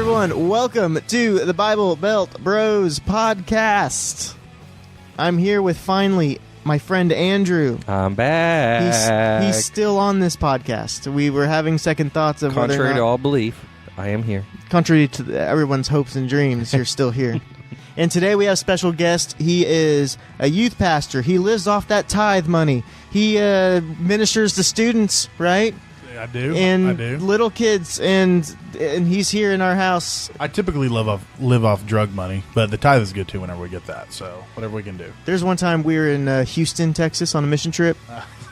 everyone. Welcome to the Bible Belt Bros podcast. I'm here with, finally, my friend Andrew. I'm back. He's still on this podcast. We were having second thoughts of contrary whether or not, to all belief, I am here. Contrary to everyone's hopes and dreams, you're still here. And today we have a special guest. He is a youth pastor. He lives off that tithe money. He ministers to students, right? I do. And I do. Little kids, and he's here in our house. I typically live off drug money, but the tithe is good too whenever we get that. So whatever we can do. There's one time we were in Houston, Texas, on a mission trip,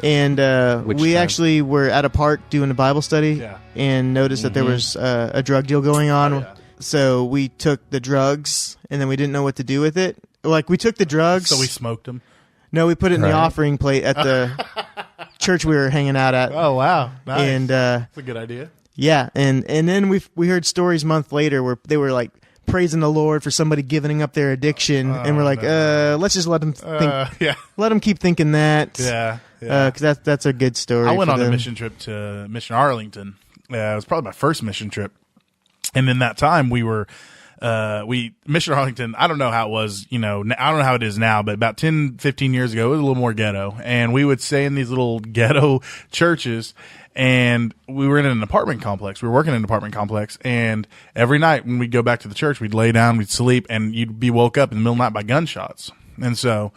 and we actually were at a park doing a Bible study, and noticed that there was a drug deal going on. Oh, yeah. So we took the drugs, and then we didn't know what to do with it. Like, we took the drugs. So we smoked them. No, we put it in the offering plate at the church we were hanging out at. Oh, wow. Nice. And that's a good idea. Yeah, and then we heard stories a month later where they were like praising the Lord for somebody giving up their addiction, and we're like, let's just let them think, let them keep thinking that, because that's a good story. I went on them. a mission trip to Mission Arlington. It was probably my first mission trip, and in that time we were. Mission Arlington, I don't know how it was, I don't know how it is now, but about 10, 15 years ago, it was a little more ghetto. And we would stay in these little ghetto churches, and we were in an apartment complex. We were working in an apartment complex, and every night when we'd go back to the church, we'd lay down, we'd sleep, and you'd be woke up in the middle of the night by gunshots. And so,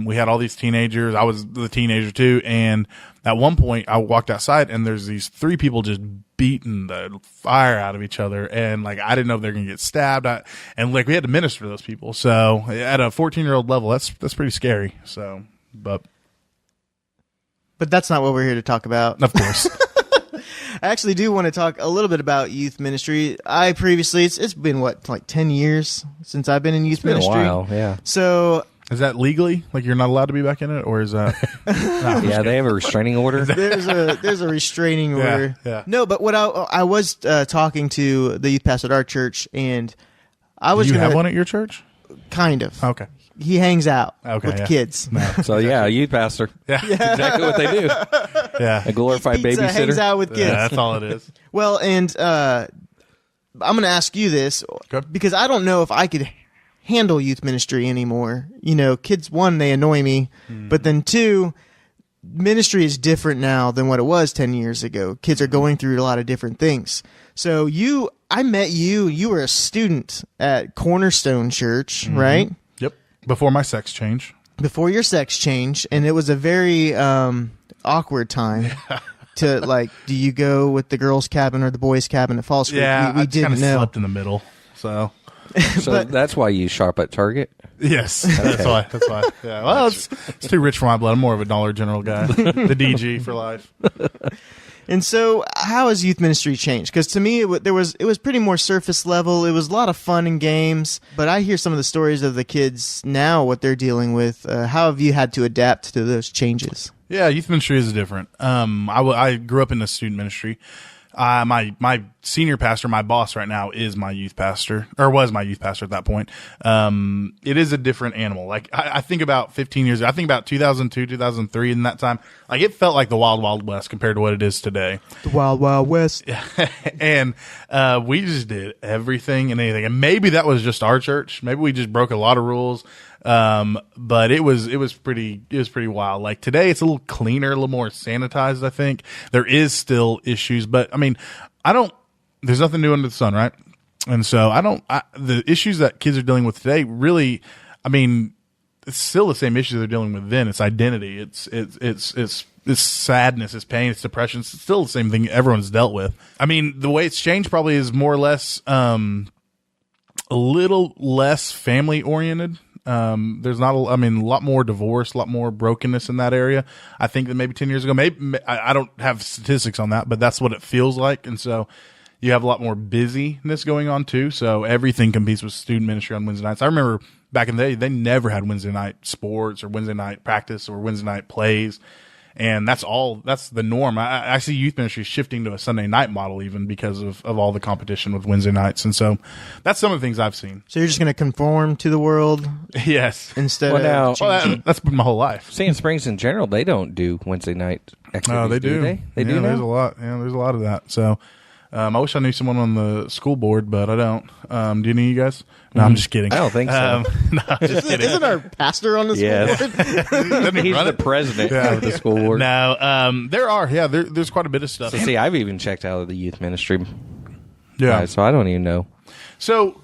we had all these teenagers. I was the teenager too. And at one point I walked outside, and there's these three people just beating the fire out of each other. And like, I didn't know if they're going to get stabbed. And like, we had to minister to those people. So at a 14-year-old level, that's pretty scary. So, but that's not what we're here to talk about. Of course. I actually do want to talk a little bit about youth ministry. I previously, it's been like 10 years since I've been in youth ministry. Been a while, yeah. So, is that legally? Like, you're not allowed to be back in it, or is that? Yeah, they have a restraining order. There's a restraining order. Yeah. No, but what I was talking to the youth pastor at our church, and I was. Do you have one at your church? Kind of. Okay. He hangs out with the kids. No. So yeah, a youth pastor. Yeah. That's exactly what they do. Yeah. A glorified babysitter. Hangs out with kids. Yeah, that's all it is. Well, and I'm going to ask you this, because I don't know if I could handle youth ministry anymore. Kids, one, they annoy me, but then two, ministry is different now than what it was 10 years ago. Kids are going through a lot of different things. So I met you were a student at Cornerstone Church, right? Yep. Before my sex change. Before your sex change, and it was a very awkward time. To like, do you go with the girls' cabin or the boys' cabin at Falls Creek? Yeah, we didn't know. Slept in the middle, so. So that's why you shop at Target? Yes, that's why. Yeah, well, it's too rich for my blood. I'm more of a Dollar General guy. The DG for life. And so, how has youth ministry changed? Because to me, it was pretty more surface level. It was a lot of fun and games. But I hear some of the stories of the kids now, what they're dealing with. How have you had to adapt to those changes? Yeah, youth ministry is different. I grew up in the student ministry. My senior pastor, my boss right now, is my youth pastor, or was my youth pastor at that point. It is a different animal. Like, I think about 15 years ago, I think about 2002, 2003, in that time, like, it felt like the Wild Wild West compared to what it is today. The Wild Wild West. And, we just did everything and anything. And maybe that was just our church. Maybe we just broke a lot of rules. But it was pretty wild. Like, today it's a little cleaner, a little more sanitized, I think. There is still issues, but I mean, there's nothing new under the sun, right? And so the issues that kids are dealing with today, really, I mean, it's still the same issues they're dealing with then. It's identity. It's sadness, it's pain, it's depression. It's still the same thing everyone's dealt with. I mean, the way it's changed probably is more or less, a little less family oriented. There's not a lot more divorce, a lot more brokenness in that area. I think that maybe 10 years ago, I don't have statistics on that, but that's what it feels like. And so you have a lot more busyness going on too. So everything competes with student ministry on Wednesday nights. I remember back in the day, they never had Wednesday night sports or Wednesday night practice or Wednesday night plays. And that's the norm. I see youth ministry shifting to a Sunday night model even because of all the competition with Wednesday nights. And so that's some of the things I've seen. So you're just going to conform to the world? Yes. Instead of changing. That's been my whole life. Sand Springs in general, they don't do Wednesday night activities. No, they do. They do now? There's a lot. Yeah, there's a lot of that. So, I wish I knew someone on the school board, but I don't. Do any of you guys? No, I'm just kidding. I don't think so. No, just kidding. Isn't our pastor on the Yes. school board? Doesn't he He's run the it? president of the school board. No, there are. Yeah, there's quite a bit of stuff. So see, I've even checked out of the youth ministry. Yeah. So I don't even know. So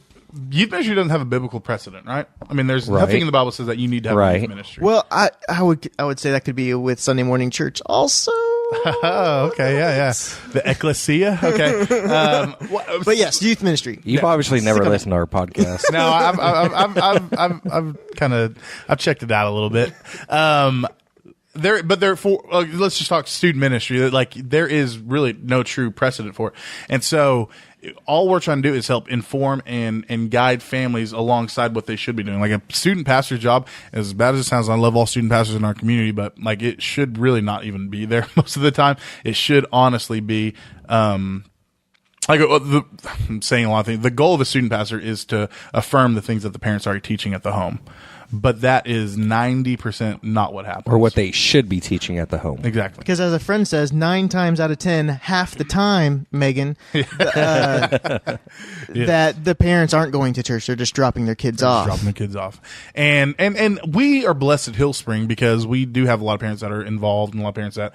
youth ministry doesn't have a biblical precedent, right? I mean, there's Right. nothing in the Bible says that you need to have a Right. youth ministry. Well, I would say that could be with Sunday morning church also. Oh, okay, yeah. The ecclesia, okay. But yes, youth ministry. You've obviously never listened to our podcast. No, I've checked it out a little bit. Let's just talk student ministry. Like, there is really no true precedent for it, and so all we're trying to do is help inform and guide families alongside what they should be doing. Like, a student pastor's job, as bad as it sounds, I love all student pastors in our community, but like, it should really not even be there most of the time. It should honestly be, I'm saying a lot of things. The goal of a student pastor is to affirm the things that the parents are teaching at the home. But that is 90% not what happens. Or what they should be teaching at the home. Exactly. Because as a friend says, 9 times out of 10, half the time, Megan, that the parents aren't going to church. They're just dropping their kids off. Dropping the kids off. And we are blessed at Hillspring because we do have a lot of parents that are involved and a lot of parents that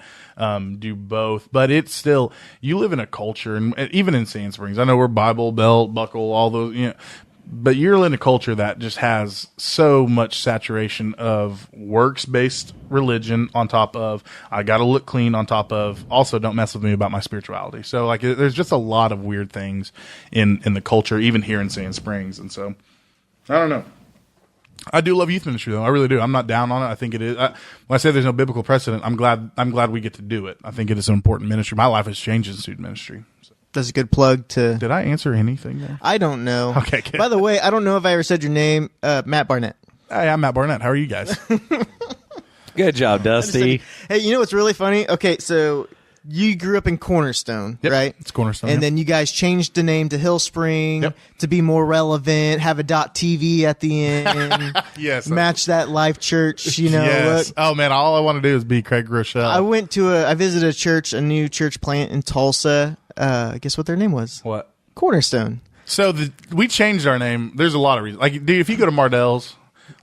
do both. But it's still, you live in a culture, and even in Sand Springs, I know we're Bible, Belt, Buckle, all those, but you're in a culture that just has so much saturation of works-based religion on top of, I got to look clean, on top of, also don't mess with me about my spirituality. So, like, there's just a lot of weird things in the culture, even here in Sand Springs. And so, I don't know. I do love youth ministry, though. I really do. I'm not down on it. I think it is. When I say there's no biblical precedent, I'm glad we get to do it. I think it is an important ministry. My life has changed in student ministry. That's a good plug to... Did I answer anything there? I don't know. Okay, good. By the way, I don't know if I ever said your name. Matt Barnett. Hey, I'm Matt Barnett. How are you guys? Good job, Dusty. Hey, you know what's really funny? Okay, so you grew up in Cornerstone, Yep, right? it's Cornerstone, And yep. then you guys changed the name to Hillspring Yep. to be more relevant, have a .tv at the end. Yes. Match that life church, Yes. look. Oh, man, all I want to do is be Craig Rochelle. I visited a church, a new church plant in Tulsa. Guess what their name was? What? Cornerstone. So we changed our name. There's a lot of reasons. Like, dude, if you go to Mardell's,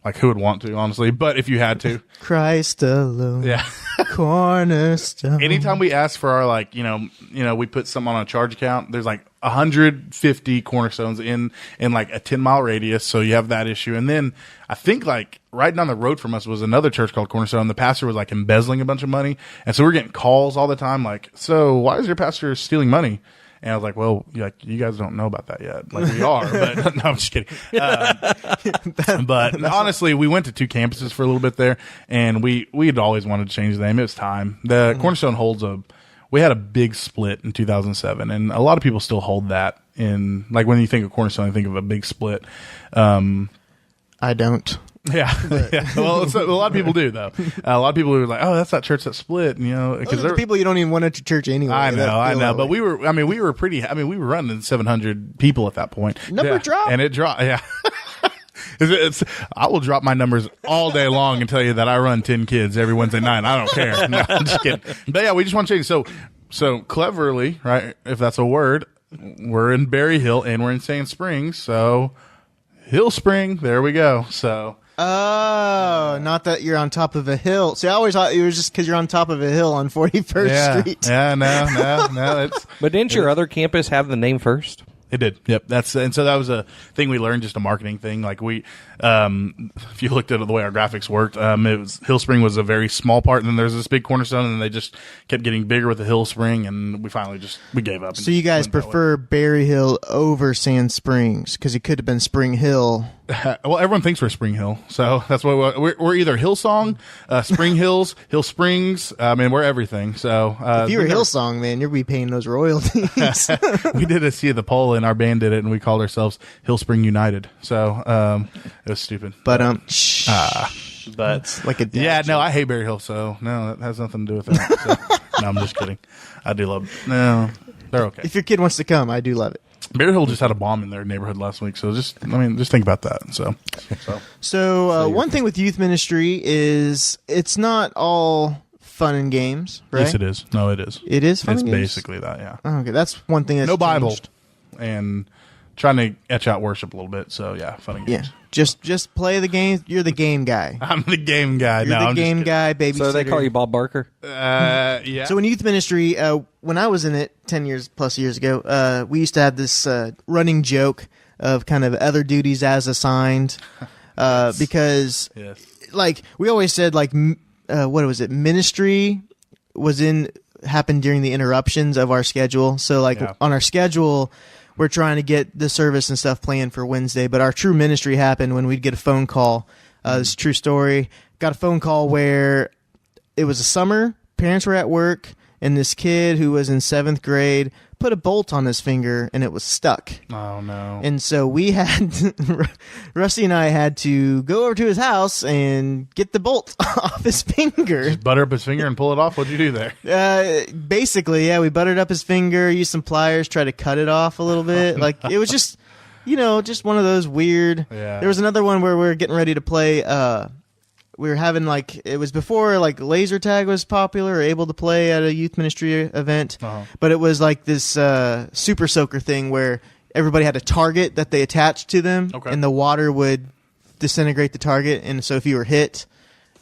like, who would want to, honestly? But if you had to. Christ alone. Yeah. Cornerstone. Anytime we ask for our, like, we put something on a charge account, there's like 150 Cornerstones in like a 10-mile radius. So you have that issue. And then I think, like, right down the road from us was another church called Cornerstone. The pastor was like embezzling a bunch of money. And so we're getting calls all the time, like, so why is your pastor stealing money? And I was like, well, you guys don't know about that yet. Like, we are, but no, I'm just kidding. But honestly, we went to 2 campuses for a little bit there, and we had always wanted to change the name. It was time. The Cornerstone we had a big split in 2007, and a lot of people still hold that in, like, when you think of Cornerstone, you think of a big split. I don't. Yeah. Well, a lot of people do, though. A lot of people are like, oh, that's that church that split, Those are the people you don't even want at your church anyway. I know. But we were running 700 people at that point. Number dropped. And it dropped, yeah. I will drop my numbers all day long and tell you that I run 10 kids every Wednesday night. I don't care. No, I'm just kidding. But yeah, we just want to change. So cleverly, right, if that's a word, we're in Berry Hill and we're in Sand Springs. So Hillspring, there we go. So... Oh, not that you're on top of a hill. See, I always thought it was just because you're on top of a hill on 41st Street. Yeah, no. But didn't your other campus have the name first? It did. Yep. And so that was a thing we learned, just a marketing thing. Like, if you looked at the way our graphics worked, Hillspring was a very small part, and then there's this big Cornerstone, and they just kept getting bigger with the Hillspring, and we finally we gave up. So you guys prefer Berry Hill over Sand Springs because it could have been Spring Hill. Well, everyone thinks we're Spring Hill, so that's what we're either Hillsong, Spring Hills, Hill Springs. I mean, we're everything. So if you were Hillsong, man, you'd be paying those royalties. We did a See of the Pole, and our band did it, and we called ourselves Hillspring United. So it was stupid. But but it's like a I hate Berry Hill, so no, that has nothing to do with that. So, no, I'm just kidding. I do love. No, they're okay. If your kid wants to come, I do love it. Berry Hill just had a bomb in their neighborhood last week, so just think about that. So one thing with youth ministry is it's not all fun and games, right? Yes, it is. No, it is. It is fun It's and games? basically that, yeah. Oh, okay, that's one thing that's No Bible. changed. And trying to etch out worship a little bit. So, yeah, fun and games. Yeah, just play the game. You're the game guy. I'm the game guy. You're the game guy, babysitter. So they call you Bob Barker? Yeah. So in youth ministry, when I was in it 10 years plus years ago, we used to have this running joke of kind of other duties as assigned, because like we always said, like what was it? Ministry happened during the interruptions of our schedule. So like on our schedule, we're trying to get the service and stuff planned for Wednesday, but our true ministry happened when we'd get a phone call. This is a true story. Got a phone call where it was a summer, parents were at work, and this kid who was in 7th grade put a bolt on his finger and it was stuck. Oh, no. And so Rusty and I had to go over to his house and get the bolt off his finger. Just butter up his finger and pull it off? What'd you do there? Basically, yeah, we buttered up his finger, used some pliers, tried to cut it off a little bit. Like, it was just, just one of those weird. Yeah. There was another one where we were getting ready to play. We were having it was before laser tag was popular or able to play at a youth ministry event, but it was like this super soaker thing where everybody had a target that they attached to them, and the water would disintegrate the target, and so if you were hit,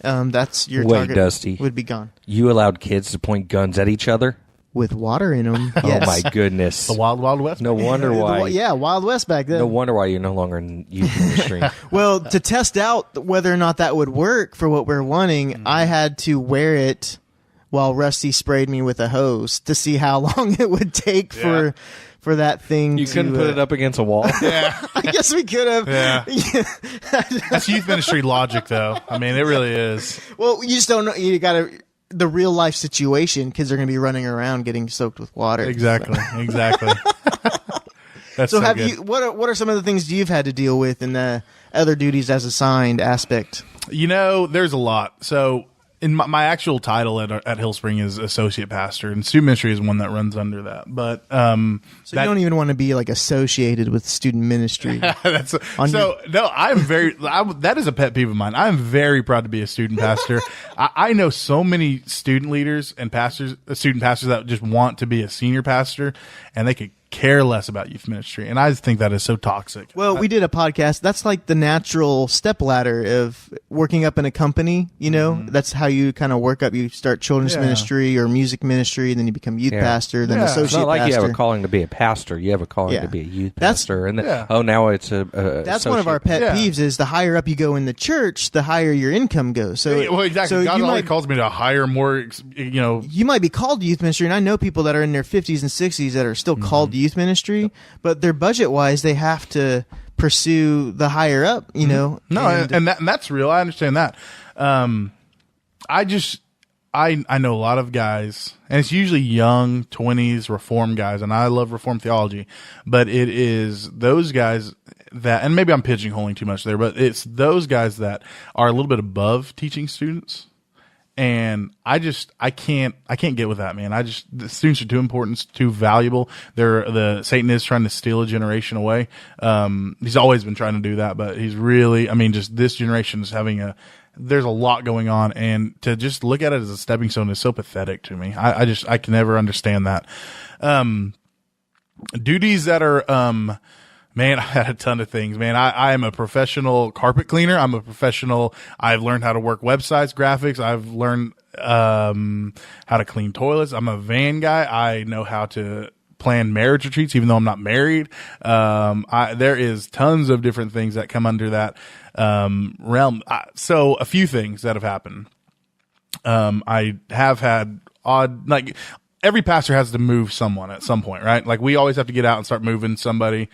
that's your target. Dusty, would be gone. You allowed kids to point guns at each other? With water in them. Yes. Oh, my goodness. The Wild Wild West? No wonder why. Wild West back then. No wonder why you're no longer in youth ministry. Well, to test out whether or not that would work for what we're wanting, I had to wear it while Rusty sprayed me with a hose to see how long it would take for that thing. You couldn't put it up against a wall? Yeah. I guess we could have. Yeah. That's youth ministry logic, though. I mean, it really is. Well, you just don't know. You got to... The real life situation, kids are going to be running around getting soaked with water. Exactly. Exactly. That's so have good. you? What are some of the things you've had to deal with in the other duties as assigned aspect? There's a lot. So in my actual title at Hillspring is associate pastor, and student ministry is one that runs under that. But so you don't even want to be associated with student ministry. That is a pet peeve of mine. I'm very proud to be a student pastor. I know so many student leaders and student pastors that just want to be a senior pastor, and they could care less about youth ministry, and I think that is so toxic. Well, we did a podcast. That's like the natural step ladder of working up in a company. That's how you kind of work up. You start children's ministry or music ministry, and then you become youth pastor, then associate it's not like pastor. You have a calling to be a pastor. You have a calling to be a youth pastor, and then now it's a that's one of our pet peeves. Is the higher up you go in the church, the higher your income goes. So exactly. So God always calls me to hire more. You might be called to youth ministry, and I know people that are in their 50s and 60s that are still called to youth ministry, but their budget wise, they have to pursue the higher up. No, and that's real. I understand that. I know a lot of guys, and it's usually young 20s Reformed guys, and I love Reformed theology, but it is those guys that, and maybe I'm pigeonholing too much there, but it's those guys that are a little bit above teaching students. And I can't get with that, man. The students are too important, too valuable. Satan is trying to steal a generation away. He's always been trying to do that, but he's really, just this generation is there's a lot going on, and to just look at it as a stepping stone is so pathetic to me. I can never understand that. Duties that are, man, I had a ton of things, man. I am a professional carpet cleaner. I've learned how to work websites, graphics. I've learned how to clean toilets. I'm a van guy. I know how to plan marriage retreats, even though I'm not married. There is tons of different things that come under that realm. So a few things that have happened. I have had every pastor has to move someone at some point, right? Like we always have to get out and start moving somebody.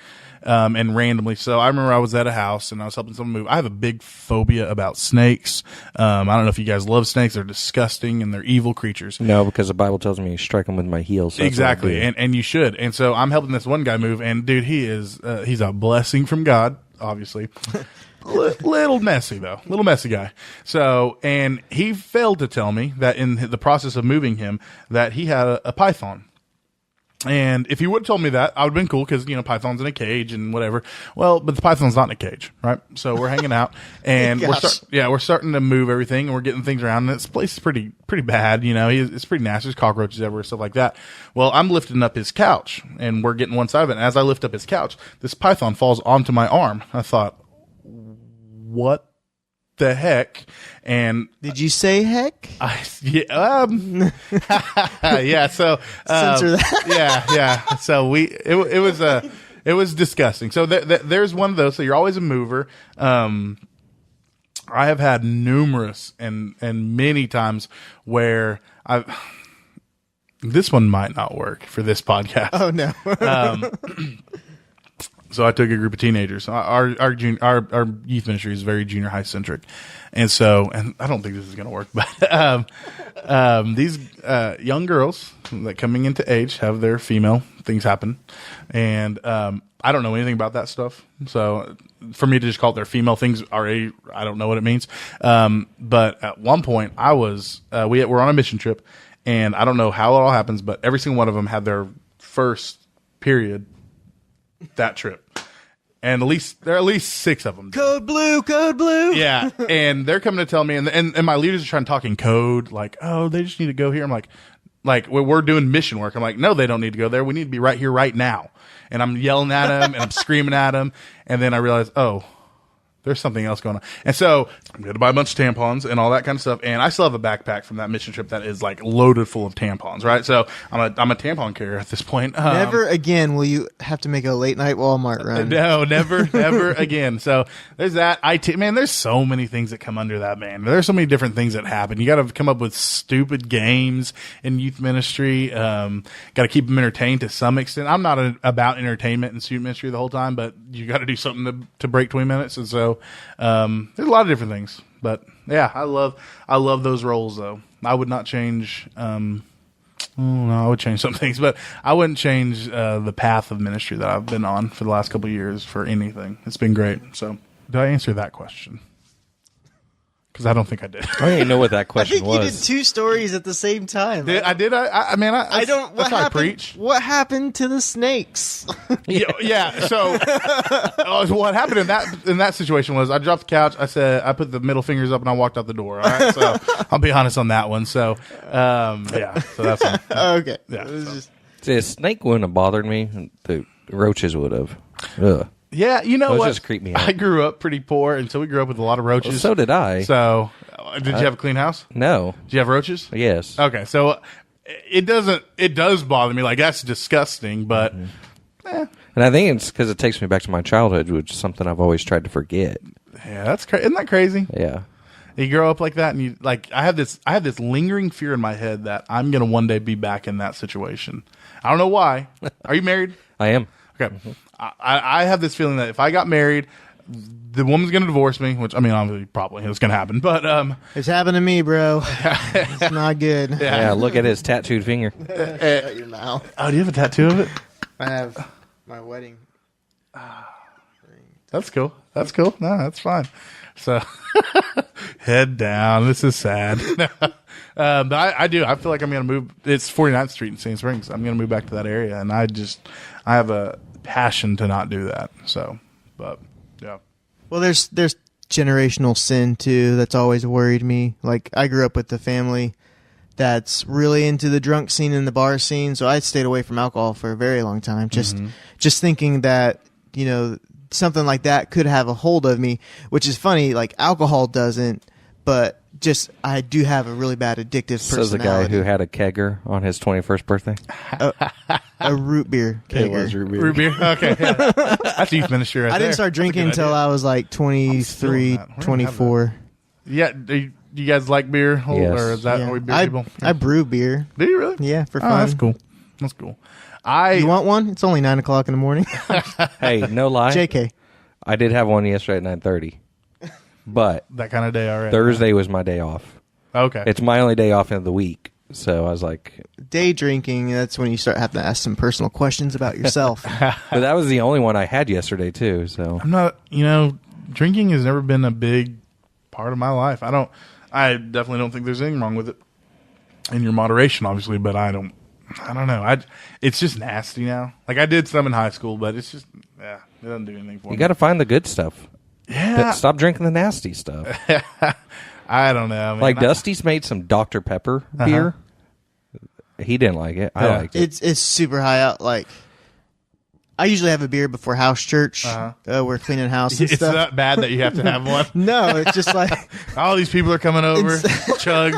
And randomly. So I remember I was at a house and I was helping someone move. I have a big phobia about snakes. I don't know if you guys love snakes. They're disgusting and they're evil creatures. No, because the Bible tells me you strike them with my heels. So exactly. And you should. And so I'm helping this one guy move, and dude, he's a blessing from God, obviously. Little messy though. Little messy guy. So, and he failed to tell me that in the process of moving him, that he had a python. And if he would have told me that, I would have been cool because, Python's in a cage and whatever. Well, but the Python's not in a cage, right? So we're hanging out and we're starting to move everything and we're getting things around. And this place is pretty bad. It's pretty nasty. There's cockroaches everywhere, stuff like that. Well, I'm lifting up his couch and we're getting one side of it. And as I lift up his couch, this Python falls onto my arm. I thought, what the heck? And did you say heck? Yeah. So censor that. Yeah. So it was disgusting. So there's one of those. So you're always a mover. I have had numerous and many times where this one might not work for this podcast. Oh no. So I took a group of teenagers. Our youth ministry is very junior high centric, and I don't think this is going to work. But these young girls that coming into age have their female things happen, and I don't know anything about that stuff. So for me to just call it their female things, I don't know what it means. But at one point, we're on a mission trip, and I don't know how it all happens, but every single one of them had their first period that trip. And there are at least 6 of them. Code blue. Yeah. And they're coming to tell me, and my leaders are trying to talk in code, like, oh, they just need to go here. I'm like, we're doing mission work. I'm like, no, they don't need to go there. We need to be right here, right now. And I'm yelling at them and I'm screaming at them. And then I realize, oh, there's something else going on. And so I'm going to buy a bunch of tampons and all that kind of stuff. And I still have a backpack from that mission trip that is like loaded full of tampons, right? So I'm a tampon carrier at this point. Never again will you have to make a late night Walmart run. No, never again. So there's that. Man, there's so many things that come under that, man. There's so many different things that happen. You got to come up with stupid games in youth ministry. Got to keep them entertained to some extent. I'm not about entertainment in student ministry the whole time, but you got to do something to break 20 minutes. And so there's a lot of different things, but yeah, I love those roles though. I would not change, no, I would change some things, but I wouldn't change, the path of ministry that I've been on for the last couple of years for anything. It's been great. So did I answer that question? Because I don't think I did. I didn't know what that question was. I think you did 2 stories at the same time. I did. I mean, I don't. That's how I preach. What happened to the snakes? Yeah. So, what happened in that situation was I dropped the couch. I put the middle fingers up and I walked out the door. All right. So I'll be honest on that one. So, yeah. So that's all. Okay. Yeah. See, a snake wouldn't have bothered me. The roaches would have. Ugh. Yeah, you know what? Just creep me out. I grew up pretty poor, and so we grew up with a lot of roaches. Well, so did I. So, did you have a clean house? No. Did you have roaches? Yes. Okay, so it does bother me. Like, that's disgusting, but. And I think it's because it takes me back to my childhood, which is something I've always tried to forget. Yeah, that's isn't that crazy? Yeah. You grow up like that, and you like. I have this lingering fear in my head that I'm gonna one day be back in that situation. I don't know why. Are you married? I am. Okay. Mm-hmm. I have this feeling that if I got married, the woman's going to divorce me, which, I mean, obviously, probably it's going to happen. But it's happened to me, bro. It's not good. Yeah, look at his tattooed finger. Shut your mouth. Oh, do you have a tattoo of it? I have my wedding. That's cool. That's cool. No, that's fine. So, head down. This is sad. But I do. I feel like I'm going to move. It's 49th Street in Sand Springs. I'm going to move back to that area. And I have a passion to not do that. So, but yeah. Well, there's generational sin too. That's always worried me. Like, I grew up with the family that's really into the drunk scene and the bar scene. So I stayed away from alcohol for a very long time. Just thinking that, something like that could have a hold of me, which is funny. Like, alcohol doesn't, but just I do have a really bad addictive personality. Says the guy who had a kegger on his 21st birthday. A root beer kegger. It was root beer. Root beer? Okay. Yeah. That's youth ministry right there. I didn't start drinking until I was like 23, 24. Yeah. Do you guys like beer? Yes. Or is that what we beer people? I brew beer. Do you really? Yeah, for fun. Oh, that's cool. That's cool. You want one? It's only 9 o'clock in the morning. Hey, no lie. JK. I did have one yesterday at 9:30. But that kind of day already. Thursday was my day off. Okay. It's my only day off in the week. So I was like... Day drinking, that's when you start having to ask some personal questions about yourself. But that was the only one I had yesterday, too. So I'm not, drinking has never been a big part of my life. I definitely don't think there's anything wrong with it. In your moderation, obviously, but I don't I don't know. It's just nasty now. Like I did some in high school, but it's just it doesn't do anything for me. You got to find the good stuff. Yeah. Stop drinking the nasty stuff. I don't know. Man. Like Dusty's made some Dr. Pepper beer. He didn't like it. I liked it. It's super high out. Like I usually have a beer before house church. We're cleaning house and it's stuff. It's not bad that you have to have one. No, it's just like all these people are coming over. Chug.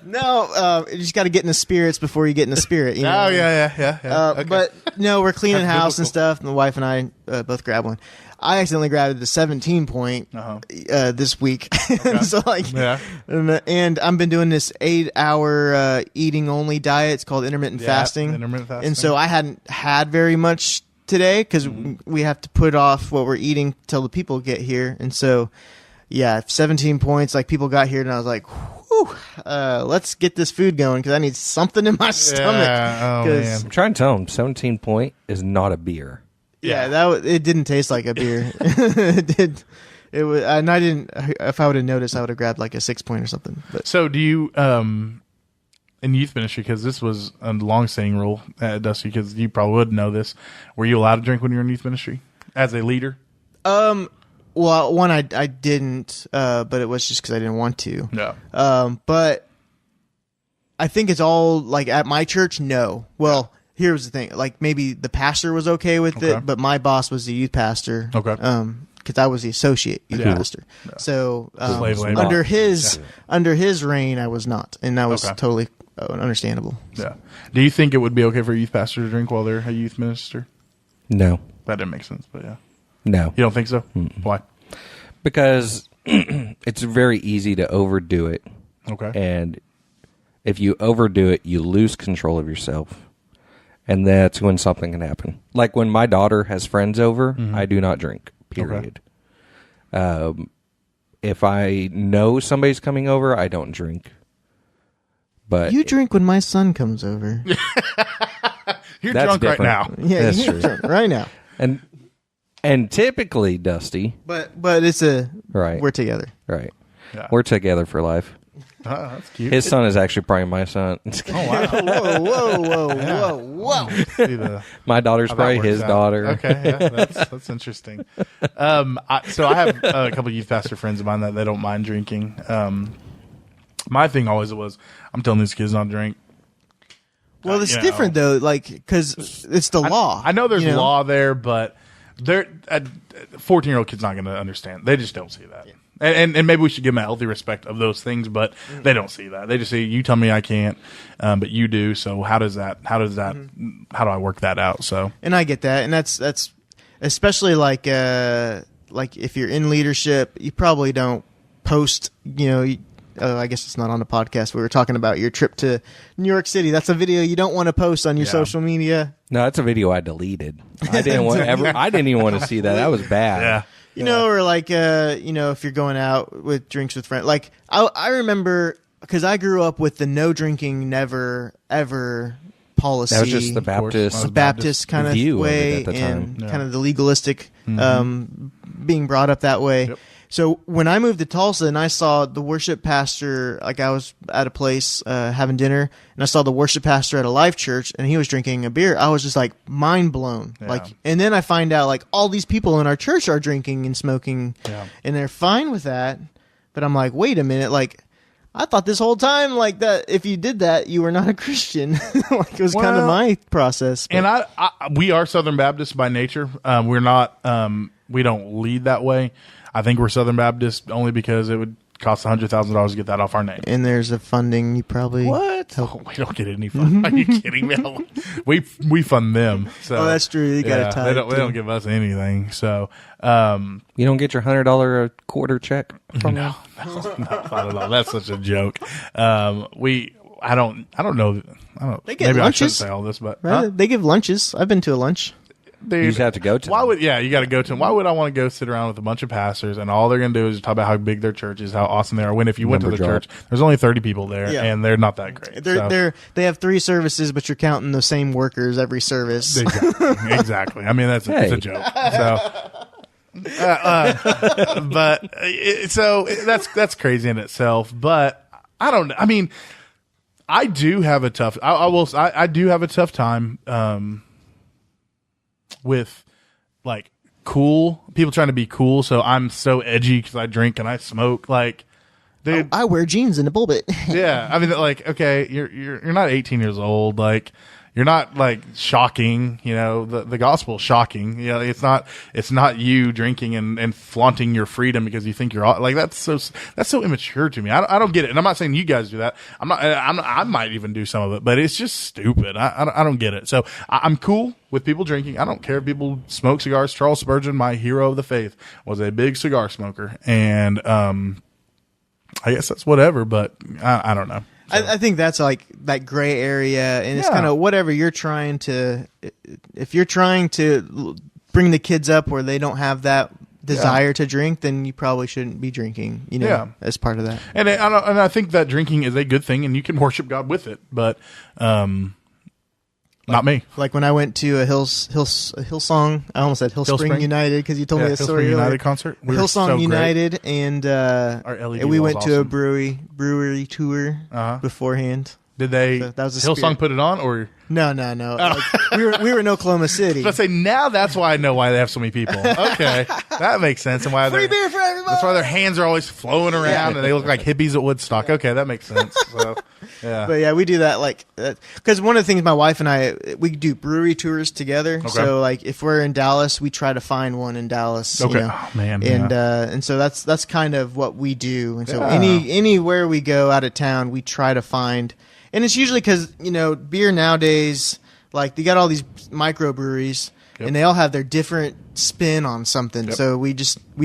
No, you just got to get in the spirits before you get in the spirit. You know? Yeah. Okay. But no, we're cleaning house and stuff. And the wife and I both grabbed one. I accidentally grabbed the 17 point this week. Okay. So and I've been doing this 8-hour eating only diet. It's called intermittent fasting. And so I hadn't had very much today because we have to put off what we're eating till the people get here. And so, 17 points. Like people got here and I was like, whew, let's get this food going because I need something in my stomach. Man. I'm trying to tell him 17 point is not a beer. Yeah, it didn't taste like a beer. It did. It was, and I didn't. If I would have noticed, I would have grabbed like a 6 point or something. But so, do you in youth ministry? Because this was a long-standing rule at Dusty. Because you probably would know this. Were you allowed to drink when you were in youth ministry as a leader? Well, one I didn't, but it was just because I didn't want to. No. But I think it's all like at my church. No. Well. Here's the thing, like maybe the pastor was okay with it, but my boss was the youth pastor. Okay. Because I was the associate youth pastor. Yeah. So under his reign, I was not, and that was totally understandable. Yeah. Do you think it would be okay for a youth pastor to drink while they're a youth minister? No. That didn't make sense, but yeah. No. You don't think so? Mm-mm. Why? Because it's very easy to overdo it. Okay. And if you overdo it, you lose control of yourself. And that's when something can happen. Like when my daughter has friends over, I do not drink, period. Okay. If I know somebody's coming over, I don't drink. But you drink when my son comes over. You're drunk different. right now. Yeah, that's true. Right now. And typically, Dusty. But it's we're together. Right. Yeah. We're together for life. Oh, that's cute. His son is actually probably my son. Oh, wow. Whoa. My daughter's probably his daughter. Okay, yeah, that's interesting. So I have a couple of youth pastor friends of mine that they don't mind drinking. My thing always was, I'm telling these kids not to drink. Well, it's different though, like because it's the law. I know there's law there, but they're 14-year-old kid's not going to understand. They just don't see that. Yeah. And maybe we should give them a healthy respect of those things, but they don't see that. They just say, "You tell me I can't, but you do." So how do I work that out? So, and I get that, and that's especially like if you're in leadership, you probably don't post. I guess it's not on the podcast. We were talking about your trip to New York City. That's a video you don't want to post on your social media. No, that's a video I deleted. I didn't even want to see that. That was bad. Yeah. Or like, if you're going out with drinks with friends, like I remember because I grew up with the no drinking, never ever policy. That was just the Baptist kind of view way, of it at the time. kind of the legalistic being brought up that way. Yep. So when I moved to Tulsa and I saw the worship pastor, like I was at a place having dinner, and I saw the worship pastor at a live church, and he was drinking a beer, I was just like mind blown. Yeah. Like, and then I find out like all these people in our church are drinking and smoking, and they're fine with that. But I'm like, wait a minute, like I thought this whole time like that if you did that, you were not a Christian. Like it was kind of my process. But. And we are Southern Baptists by nature. We're not. We don't lead that way. I think we're Southern Baptist only because it would cost $100,000 to get that off our name. And there's a funding you probably we don't get any fund. Are you kidding me? We fund them. So that's true. You got to tie. They don't give us anything. So you don't get your $100 a quarter check from them? No, not at all. That's such a joke. I don't know. They get maybe lunches. I shouldn't say all this, but they give lunches. I've been to a lunch. Dude, you just have to go to them. You got to go to them. Why would I want to go sit around with a bunch of pastors and all they're going to do is talk about how big their church is, how awesome they are, when if you went to the church, there's only 30 people there and they're not that great. They have 3 services, but you're counting the same workers every service. Exactly. I mean, it's a joke. So, so that's crazy in itself, but I don't know. I mean, I do have a tough. I do have a tough time with like cool people trying to be cool. So I'm so edgy because I drink and I smoke. Like, dude, I wear jeans in the pulpit. yeah. I mean, like, okay, you're not 18 years old. Like, you're not like shocking. You know, the gospel is shocking. You know, it's not you drinking and flaunting your freedom because you think you're like that's so immature to me. I don't get it. And I'm not saying you guys do that. I might even do some of it, but it's just stupid. I don't get it. So I'm cool with people drinking. I don't care if people smoke cigars. Charles Spurgeon, my hero of the faith, was a big cigar smoker, and I guess that's whatever. But I don't know. I think that's like that gray area, and it's kind of whatever you're trying to. If you're trying to bring the kids up where they don't have that desire to drink, then you probably shouldn't be drinking. You know, as part of that. And I think that drinking is a good thing, and you can worship God with it. But not me. Like when I went to a Hillsong, I almost said Hillspring United because you told me a story. Hillspring United earlier. concert. Hillsong United, and we went to a awesome. brewery tour beforehand. Did they? So that was Hillsong put it on, or no? Like, we were in Oklahoma City. Let's say now that's why I know why they have so many people. Okay, that makes sense, and why free beer for everybody. That's why their hands are always flowing around, and they look like hippies at Woodstock. Okay, that makes sense. So, yeah, but yeah, we do that like because one of the things my wife and I we do brewery tours together. Okay. So like if we're in Dallas, we try to find one in Dallas. Okay, you know? oh, man, and so that's kind of what we do. And so anywhere we go out of town, we try to find. And it's usually because, beer nowadays, like, they got all these microbreweries, and they all have their different spin on something. Yep. So we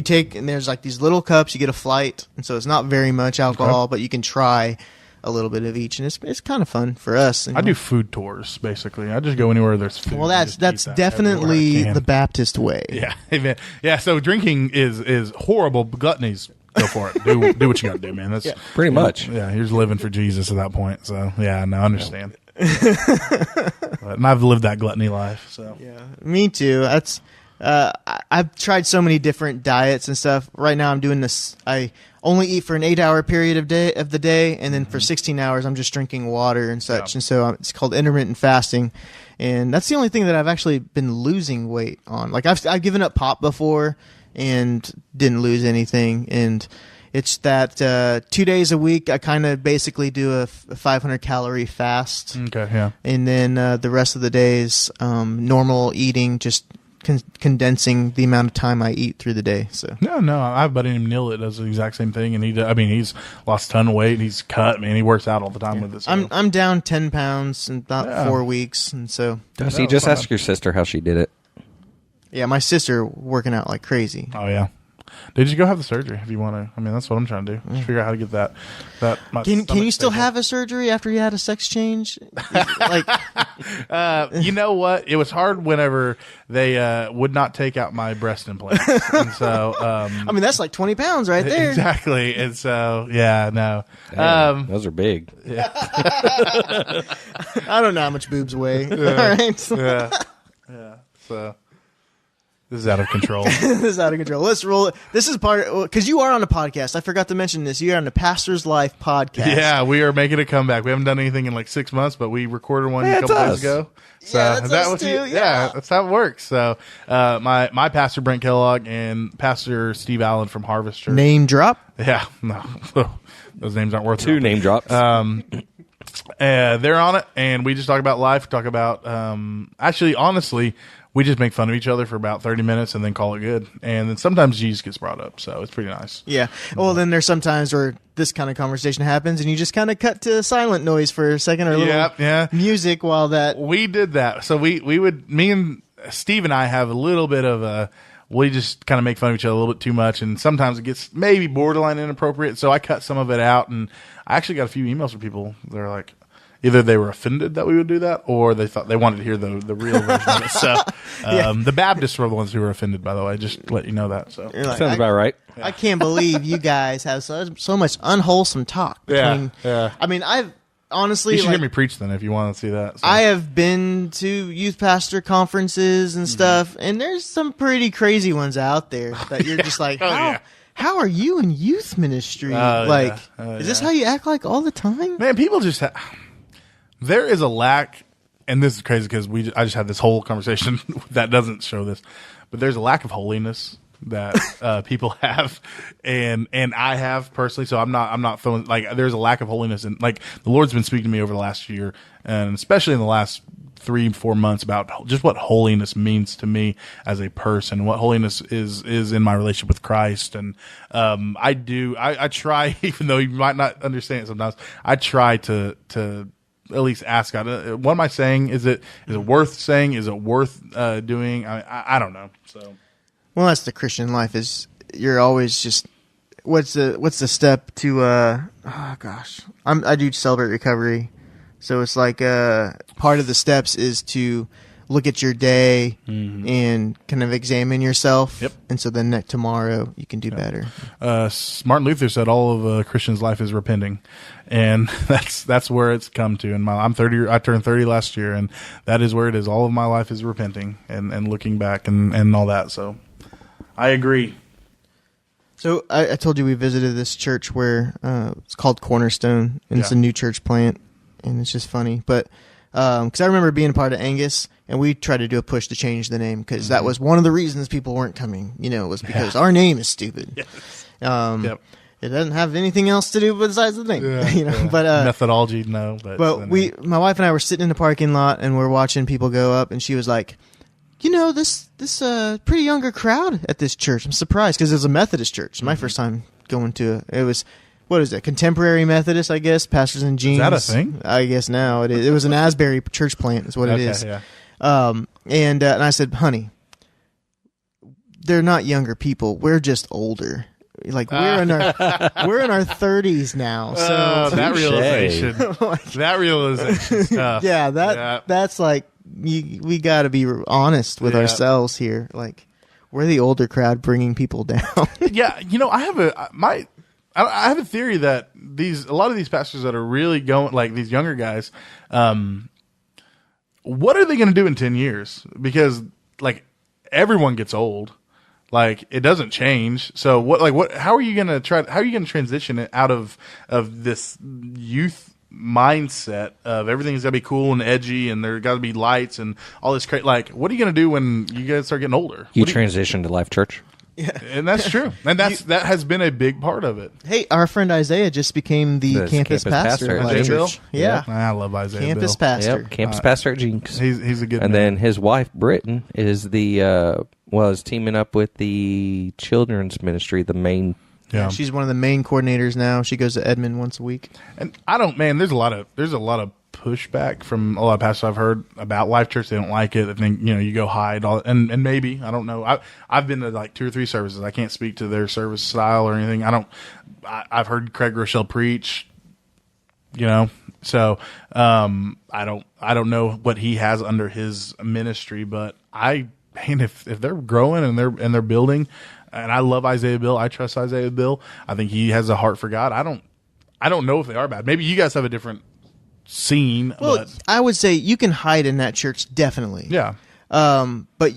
take, and there's, like, these little cups, you get a flight, and so it's not very much alcohol, but you can try a little bit of each, and it's kind of fun for us. I do food tours, basically. I just go anywhere there's food. Well, that's definitely the Baptist way. Yeah, amen. Yeah, so drinking is horrible, but gluttony's go for it. Do what you got to do, man. That's pretty much. Yeah, you're just living for Jesus at that point. So yeah, no, I understand. And I've lived that gluttony life. So yeah, me too. That's I've tried so many different diets and stuff. Right now, I'm doing this. I only eat for an 8-hour period of the day, and then for 16 hours, I'm just drinking water and such. And so it's called intermittent fasting. And that's the only thing that I've actually been losing weight on. Like I've given up pop before and didn't lose anything. And it's that 2 days a week, I kind of basically do a 500 calorie fast. Okay, yeah. And then the rest of the days, normal eating, just condensing the amount of time I eat through the day. So no, I have a buddy named Neil that does the exact same thing, and he's lost a ton of weight, and he's cut. Man, he works out all the time with it. So. I'm down 10 pounds in about 4 weeks, and so. Dusty, just ask your sister how she did it. Yeah, my sister working out like crazy. Oh yeah. Did you go have the surgery if you want to? I mean, that's what I'm trying to do. Just figure out how to get that. Can you still have a surgery after you had a sex change? Like, you know what? It was hard whenever they would not take out my breast implants, and so I mean that's like 20 pounds right there. Exactly, and so yeah, no, those are big. Yeah. I don't know how much boobs weigh. Yeah. All right, yeah. So. This is out of control. This is out of control. Let's roll it. This is because you are on a podcast. I forgot to mention this. You are on the Pastor's Life podcast. Yeah, we are making a comeback. We haven't done anything in like 6 months, but we recorded one a couple days ago. So that's us too. Yeah, that's how it works. So my pastor Brent Kellogg and Pastor Steve Allen from Harvest Church. Name drop? Yeah, no, those names aren't worth it. 2 name drops. They're on it, and we just talk about life. Talk about actually, honestly. We just make fun of each other for about 30 minutes and then call it good. And then sometimes Jesus gets brought up, so it's pretty nice. Yeah. Well, then there's some times where this kind of conversation happens and you just kind of cut to silent noise for a second or a little music while that. We did that. So me and Steve and I have a little bit of we just kind of make fun of each other a little bit too much, and sometimes it gets maybe borderline inappropriate. So I cut some of it out, and I actually got a few emails from people. They're like, either they were offended that we would do that, or they thought they wanted to hear the real version of it. So the Baptists were the ones who were offended, by the way. Just to let you know that. So like, sounds about right. I can't believe you guys have so much unwholesome talk. Yeah. I mean, I've honestly. You should hear me preach then if you want to see that. So. I have been to youth pastor conferences and stuff, and there's some pretty crazy ones out there that you're just like, how are you in youth ministry? Is this how you act like all the time? Man, people just There is a lack, and this is crazy because I just had this whole conversation that doesn't show this, but there's a lack of holiness that people have, and I have personally. So I'm not feeling like there's a lack of holiness, and like the Lord's been speaking to me over the last year, and especially in the last 3-4 months about just what holiness means to me as a person, what holiness is in my relationship with Christ. And I try, even though you might not understand it sometimes, I try to at least ask God, what am I saying? Is it worth saying? Is it worth doing? I don't know. So, well, that's the Christian life. Is you're always just what's the step to oh gosh, I do celebrate recovery, so it's like part of the steps is to look at your day and kind of examine yourself. Yep. And so then tomorrow you can do better. Martin Luther said all of a Christian's life is repenting, and that's where it's come to. And I'm 30. I turned 30 last year, and that is where it is. All of my life is repenting and looking back and all that. So I agree. So I told you we visited this church where it's called Cornerstone, and it's a new church plant, and it's just funny. But because I remember being a part of Angus, and we tried to do a push to change the name because that was one of the reasons people weren't coming. Was because our name is stupid. Yes. It doesn't have anything else to do besides the name. But methodology, no. But my wife and I were sitting in the parking lot, and we're watching people go up, and she was like, this pretty younger crowd at this church. I'm surprised because it was a Methodist church. My first time going to it was, what is it, Contemporary Methodist, I guess, pastors in jeans. Is that a thing? I guess now it is. It was an Asbury church plant is what it is. Yeah. And I said, honey, they're not younger people. We're just older. Like we're in our 30s now. So that realization, is tough. Yeah, that's like we got to be honest with ourselves here. Like we're the older crowd bringing people down. Yeah, I have a theory that a lot of these pastors that are really going, like these younger guys, what are they going to do in 10 years? Because like everyone gets old. Like it doesn't change. So how are you going to transition it out of this youth mindset of everything's got to be cool and edgy and there got to be lights and all this crazy, like what are you going to do when you guys start getting older? You transition to Life Church. Yeah. And that's true. And that has been a big part of it. Hey, our friend Isaiah just became the campus pastor at Isaiah church. Bill? Yeah. I love Isaiah campus Bill. pastor. Yep, campus pastor at Jinx. He's a good man. And then his wife, Britton, is is teaming up with the children's ministry, the main. Yeah. She's one of the main coordinators now. She goes to Edmond once a week. And there's a lot of pushback from a lot of pastors I've heard about Life Church. They don't like it. They think, you go hide and maybe, I don't know. I've been to like 2 or 3 services. I can't speak to their service style or anything. I've heard Craig Rochelle preach, so, I don't know what he has under his ministry, but if they're growing and they're building, and I love Isaiah Bill. I trust Isaiah Bill. I think he has a heart for God. I don't know if they are bad. Maybe you guys have a different scene. Well, but I would say you can hide in that church, definitely. Yeah. But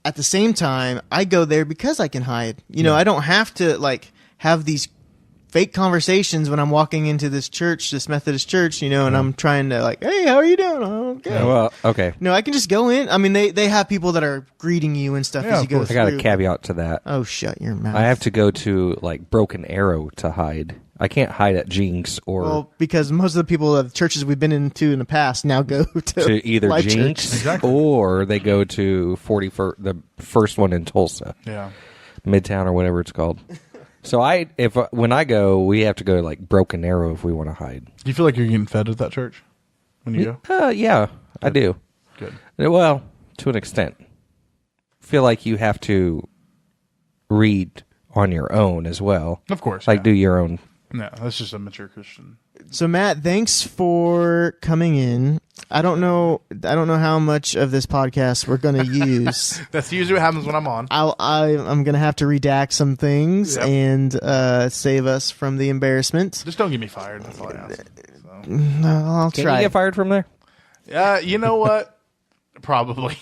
at the same time, I go there because I can hide. I don't have to have these fake conversations when I'm walking into this church, this Methodist church, and I'm trying to hey, how are you doing? Oh, okay. Yeah, well, okay. No, I can just go in. I mean, they have people that are greeting you and stuff as you go through. I got a caveat to that. Oh, shut your mouth. I have to go to Broken Arrow to hide. I can't hide at Jinx or because most of the people of the churches we've been into in the past now go to either Life Jinx Exactly. or they go to the first one in Tulsa, Midtown or whatever it's called. So when I go, we have to go to Broken Arrow if we want to hide. Do you feel like you're getting fed at that church when you go? Yeah, I do. Good. Well, to an extent. I feel like you have to read on your own as well. Of course. Do your own. No, that's just a mature Christian. So Matt, thanks for coming in. I don't know how much of this podcast we're going to use. That's usually what happens when I'm on. I'm going to have to redact some things and save us from the embarrassment. Just don't get me fired. That's all I ask. So. No, I'll try. Can you get fired from there? You know what? Probably.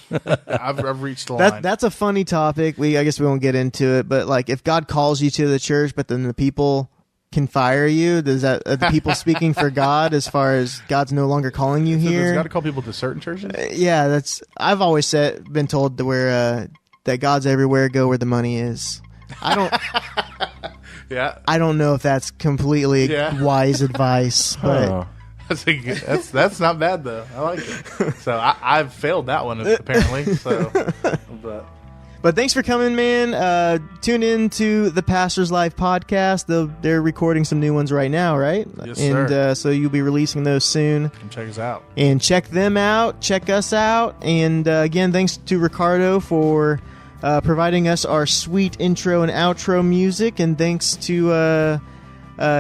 I've reached the line. That's a funny topic. I guess we won't get into it, but if God calls you to the church, but then the people can fire you? Does that are the people speaking for God as far as God's no longer calling you So here? does God call people to certain churches? Yeah, I've always been told that God's everywhere, go where the money is. I don't. Yeah. I don't know if that's completely wise advice, but that's not bad though. I like it. So I've failed that one apparently. So, but thanks for coming, man. Tune in to the Pastor's Life podcast. They're recording some new ones right now, right? Yes, and sir. So you'll be releasing those soon. Come check us out. And check them out. Check us out. And again, thanks to Ricardo for providing us our sweet intro and outro music. And thanks to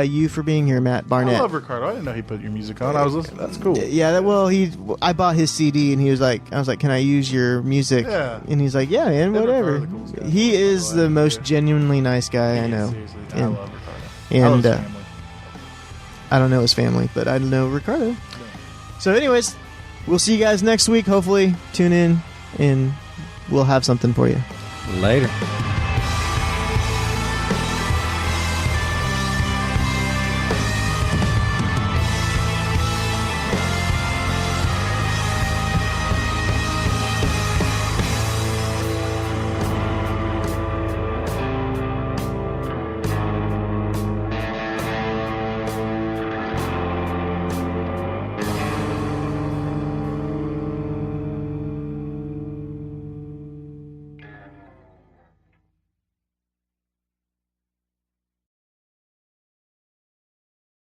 you for being here, Matt Barnett. I love Ricardo. I didn't know he put your music on. I was listening. That's cool. Yeah, I bought his CD, and I was like, can I use your music? Yeah. And he's like, yeah, man, whatever. Ricardo's the coolest guy. He is the most genuinely nice guy I know. Seriously, I And- love Ricardo. and, I love his family. I don't know his family, but I know Ricardo. So anyways, we'll see you guys next week. Hopefully, tune in, and we'll have something for you. Later.